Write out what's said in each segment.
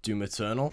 Doom Eternal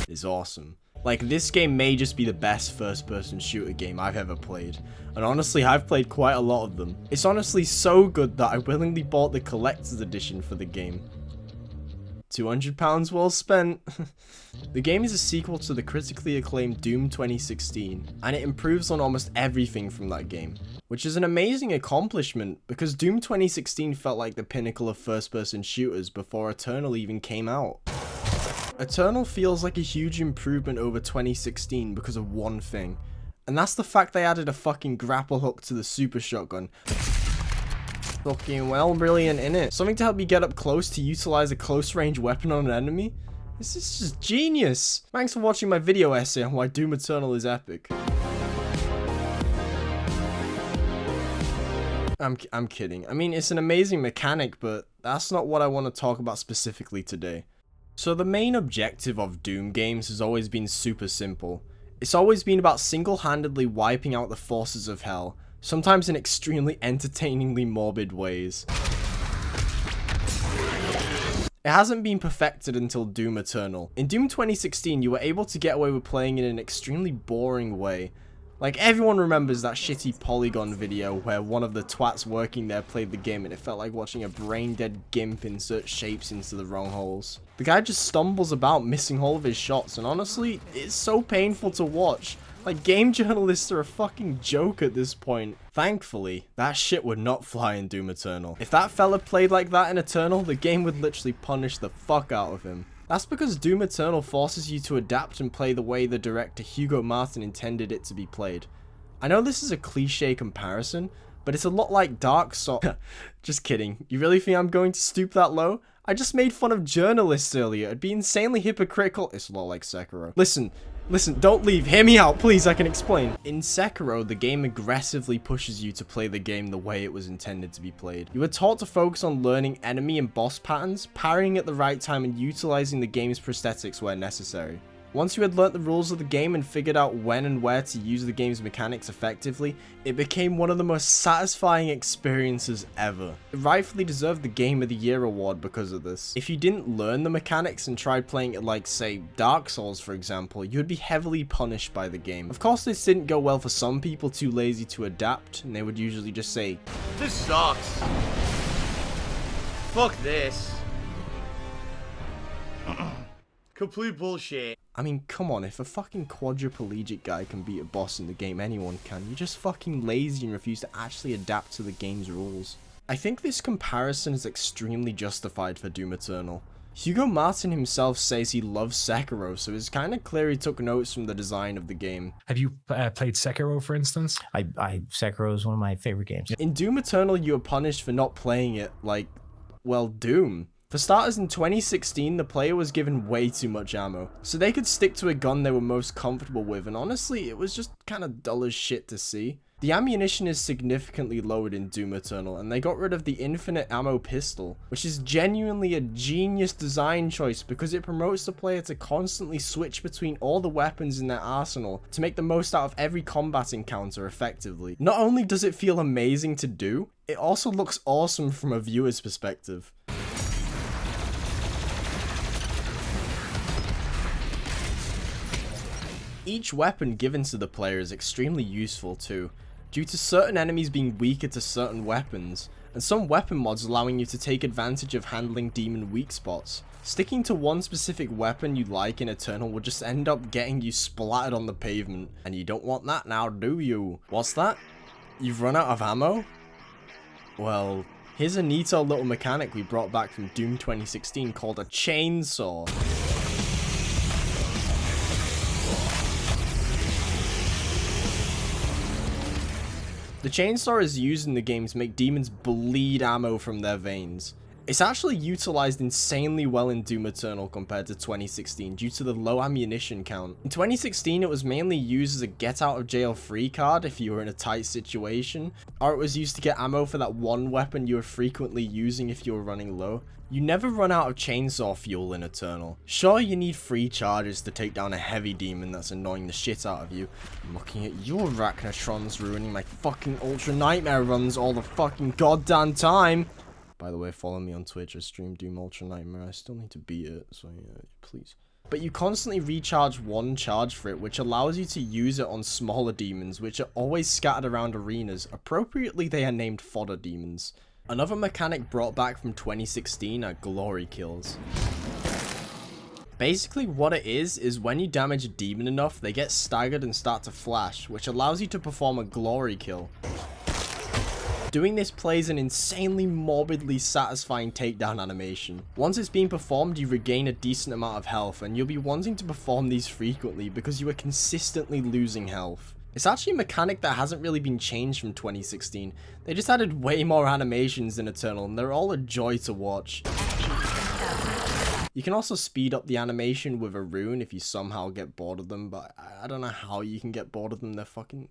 is awesome. Like, this game may just be the best first-person shooter game I've ever played. And honestly, I've played quite a lot of them. It's honestly so good that I willingly bought the collector's edition for the game. £200 well spent. The game is a sequel to the critically acclaimed Doom 2016, and it improves on almost everything from that game, which is an amazing accomplishment because Doom 2016 felt like the pinnacle of first-person shooters before Eternal even came out. Eternal feels like a huge improvement over 2016 because of one thing, and that's the fact they added a fucking grapple hook to the super shotgun. Fucking well brilliant innit? Something to help you get up close to utilize a close range weapon on an enemy? This is just genius! Thanks for watching my video essay on why Doom Eternal is epic. I'm kidding. I mean, it's an amazing mechanic, but that's not what I want to talk about specifically today. So the main objective of Doom games has always been super simple. It's always been about single-handedly wiping out the forces of hell, sometimes in extremely entertainingly morbid ways. It hasn't been perfected until Doom Eternal. In Doom 2016, you were able to get away with playing in an extremely boring way. Like, everyone remembers that shitty Polygon video where one of the twats working there played the game and it felt like watching a brain-dead gimp insert shapes into the wrong holes. The guy just stumbles about missing all of his shots, and honestly, it's so painful to watch. Like, game journalists are a fucking joke at this point. Thankfully, that shit would not fly in Doom Eternal. If that fella played like that in Eternal, the game would literally punish the fuck out of him. That's because Doom Eternal forces you to adapt and play the way the director Hugo Martin intended it to be played. I know this is a cliche comparison, but it's a lot like Dark Souls. Just kidding. You really think I'm going to stoop that low? I just made fun of journalists earlier. It'd be insanely hypocritical. It's a lot like Sekiro. Listen, don't leave. Hear me out, please. I can explain. In Sekiro, the game aggressively pushes you to play the game the way it was intended to be played. You are taught to focus on learning enemy and boss patterns, parrying at the right time, and utilizing the game's prosthetics where necessary. Once you had learnt the rules of the game and figured out when and where to use the game's mechanics effectively, it became one of the most satisfying experiences ever. It rightfully deserved the Game of the Year award because of this. If you didn't learn the mechanics and tried playing it like, say, Dark Souls for example, you would be heavily punished by the game. Of course, this didn't go well for some people too lazy to adapt, and they would usually just say, "This sucks. Fuck this." Complete bullshit. I mean, come on, if a fucking quadriplegic guy can beat a boss in the game, anyone can. You're just fucking lazy and refuse to actually adapt to the game's rules. I think this comparison is extremely justified for Doom Eternal. Hugo Martin himself says he loves Sekiro, so it's kind of clear he took notes from the design of the game. Have you played Sekiro, for instance? Sekiro is one of my favorite games. In Doom Eternal, you are punished for not playing it like, well, Doom. For starters, in 2016, the player was given way too much ammo, so they could stick to a gun they were most comfortable with, and honestly, it was just kind of dull as shit to see. The ammunition is significantly lowered in Doom Eternal, and they got rid of the infinite ammo pistol, which is genuinely a genius design choice because it promotes the player to constantly switch between all the weapons in their arsenal to make the most out of every combat encounter effectively. Not only does it feel amazing to do, it also looks awesome from a viewer's perspective. Each weapon given to the player is extremely useful too, due to certain enemies being weaker to certain weapons, and some weapon mods allowing you to take advantage of handling demon weak spots. Sticking to one specific weapon you like in Eternal will just end up getting you splattered on the pavement, and you don't want that now, do you? What's that? You've run out of ammo? Well, here's a neato little mechanic we brought back from Doom 2016 called a chainsaw. The chainsaw is used in the game to make demons bleed ammo from their veins. It's actually utilized insanely well in Doom Eternal compared to 2016 due to the low ammunition count. In 2016, it was mainly used as a get out of jail free card if you were in a tight situation, or it was used to get ammo for that one weapon you were frequently using if you were running low. You never run out of chainsaw fuel in Eternal. Sure, you need 3 charges to take down a heavy demon that's annoying the shit out of you. I'm looking at your Arachnotrons ruining my fucking Ultra Nightmare runs all the fucking goddamn time. By the way, follow me on Twitch. I stream Doom Ultra Nightmare. I still need to beat it, so yeah, please. But you constantly recharge one charge for it, which allows you to use it on smaller demons, which are always scattered around arenas. Appropriately, they are named fodder demons. Another mechanic brought back from 2016 are glory kills. Basically what it is when you damage a demon enough, they get staggered and start to flash, which allows you to perform a glory kill. Doing this plays an insanely morbidly satisfying takedown animation. Once it's been performed, you regain a decent amount of health, and you'll be wanting to perform these frequently because you are consistently losing health. It's actually a mechanic that hasn't really been changed from 2016. They just added way more animations in Eternal, and they're all a joy to watch. You can also speed up the animation with a rune if you somehow get bored of them, but I don't know how you can get bored of them.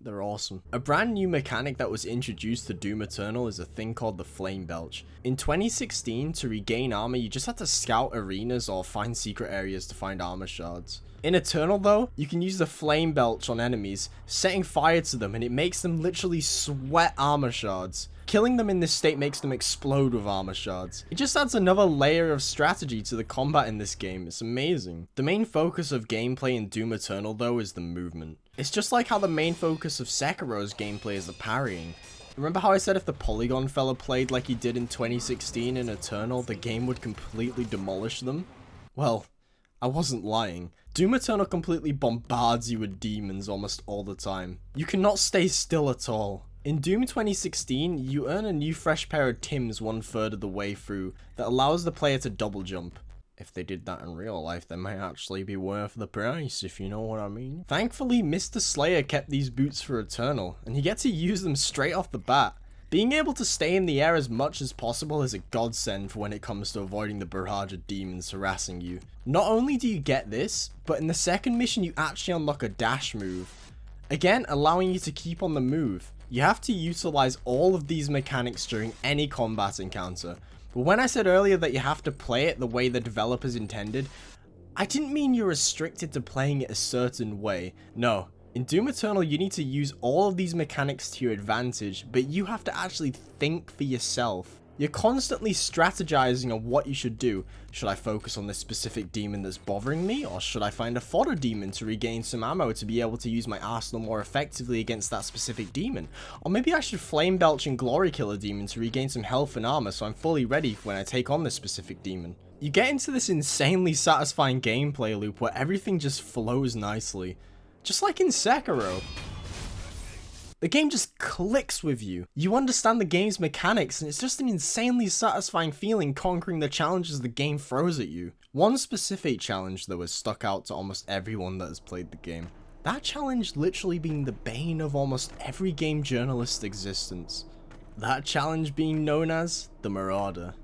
They're awesome. A brand new mechanic that was introduced to Doom Eternal is a thing called the Flame Belch. In 2016, to regain armor, you just had to scout arenas or find secret areas to find armor shards. In Eternal though, you can use the Flame Belch on enemies, setting fire to them, and it makes them literally sweat armor shards. Killing them in this state makes them explode with armor shards. It just adds another layer of strategy to the combat in this game. It's amazing. The main focus of gameplay in Doom Eternal though is the movement. It's just like how the main focus of Sekiro's gameplay is the parrying. Remember how I said if the polygon fella played like he did in 2016 in Eternal, the game would completely demolish them? Well, I wasn't lying. Doom Eternal completely bombards you with demons almost all the time. You cannot stay still at all. In Doom 2016, you earn a new fresh pair of Tims 1/3 of the way through that allows the player to double jump. If they did that in real life, they might actually be worth the price, if you know what I mean. Thankfully, Mr. Slayer kept these boots for Eternal, and you get to use them straight off the bat. Being able to stay in the air as much as possible is a godsend for when it comes to avoiding the barrage of demons harassing you. Not only do you get this, but in the second mission you actually unlock a dash move. Again, allowing you to keep on the move. You have to utilize all of these mechanics during any combat encounter. But when I said earlier that you have to play it the way the developers intended, I didn't mean you're restricted to playing it a certain way. No. In Doom Eternal, you need to use all of these mechanics to your advantage, but you have to actually think for yourself. You're constantly strategizing on what you should do. Should I focus on this specific demon that's bothering me, or should I find a fodder demon to regain some ammo to be able to use my arsenal more effectively against that specific demon? Or maybe I should flame belch and glory kill a demon to regain some health and armor so I'm fully ready when I take on this specific demon. You get into this insanely satisfying gameplay loop where everything just flows nicely. Just like in Sekiro. The game just clicks with you. You understand the game's mechanics, and it's just an insanely satisfying feeling conquering the challenges the game throws at you. One specific challenge though has stuck out to almost everyone that has played the game. That challenge literally being the bane of almost every game journalist's existence. That challenge being known as the Marauder.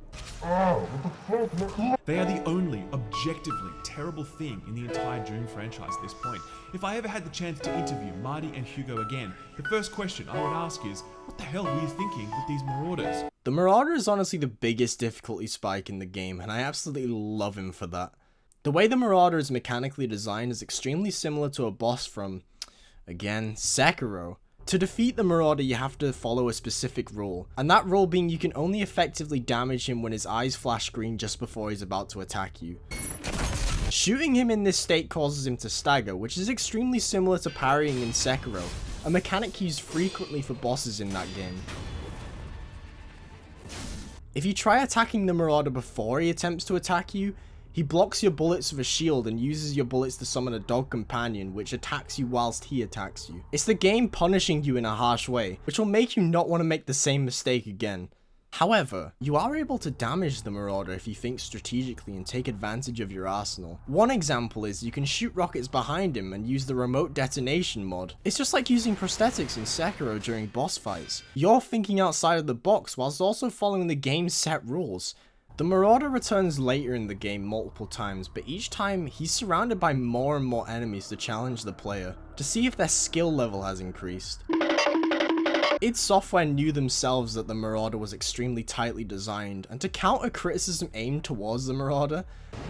They are the only objectively terrible thing in the entire Doom franchise at this point. If I ever had the chance to interview Marty and Hugo again, the first question I would ask is, what the hell were you thinking with these Marauders? The Marauder is honestly the biggest difficulty spike in the game, and I absolutely love him for that. The way the Marauder is mechanically designed is extremely similar to a boss from, again, Sekiro. To defeat the Marauder, you have to follow a specific rule, and that rule being you can only effectively damage him when his eyes flash green just before he's about to attack you. Shooting him in this state causes him to stagger, which is extremely similar to parrying in Sekiro, a mechanic used frequently for bosses in that game. If you try attacking the Marauder before he attempts to attack you, he blocks your bullets with a shield and uses your bullets to summon a dog companion, which attacks you whilst he attacks you. It's the game punishing you in a harsh way, which will make you not want to make the same mistake again. However, you are able to damage the Marauder if you think strategically and take advantage of your arsenal. One example is you can shoot rockets behind him and use the remote detonation mod. It's just like using prosthetics in Sekiro during boss fights. You're thinking outside of the box whilst also following the game's set rules. The Marauder returns later in the game multiple times, but each time he's surrounded by more and more enemies to challenge the player, to see if their skill level has increased. id Software knew themselves that the Marauder was extremely tightly designed, and to counter criticism aimed towards the Marauder,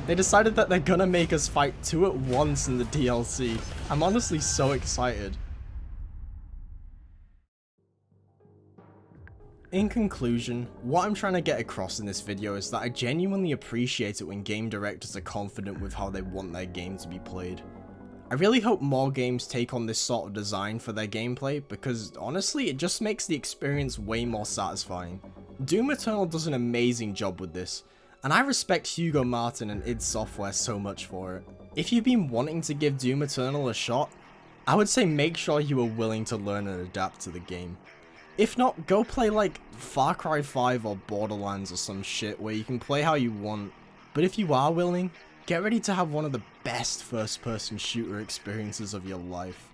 they decided that they're gonna make us fight 2 at once in the DLC. I'm honestly so excited. In conclusion, what I'm trying to get across in this video is that I genuinely appreciate it when game directors are confident with how they want their game to be played. I really hope more games take on this sort of design for their gameplay, because honestly it just makes the experience way more satisfying. Doom Eternal does an amazing job with this, and I respect Hugo Martin and id Software so much for it. If you've been wanting to give Doom Eternal a shot, I would say make sure you are willing to learn and adapt to the game. If not, go play like Far Cry 5 or Borderlands or some shit where you can play how you want. But if you are willing, get ready to have one of the best first-person shooter experiences of your life.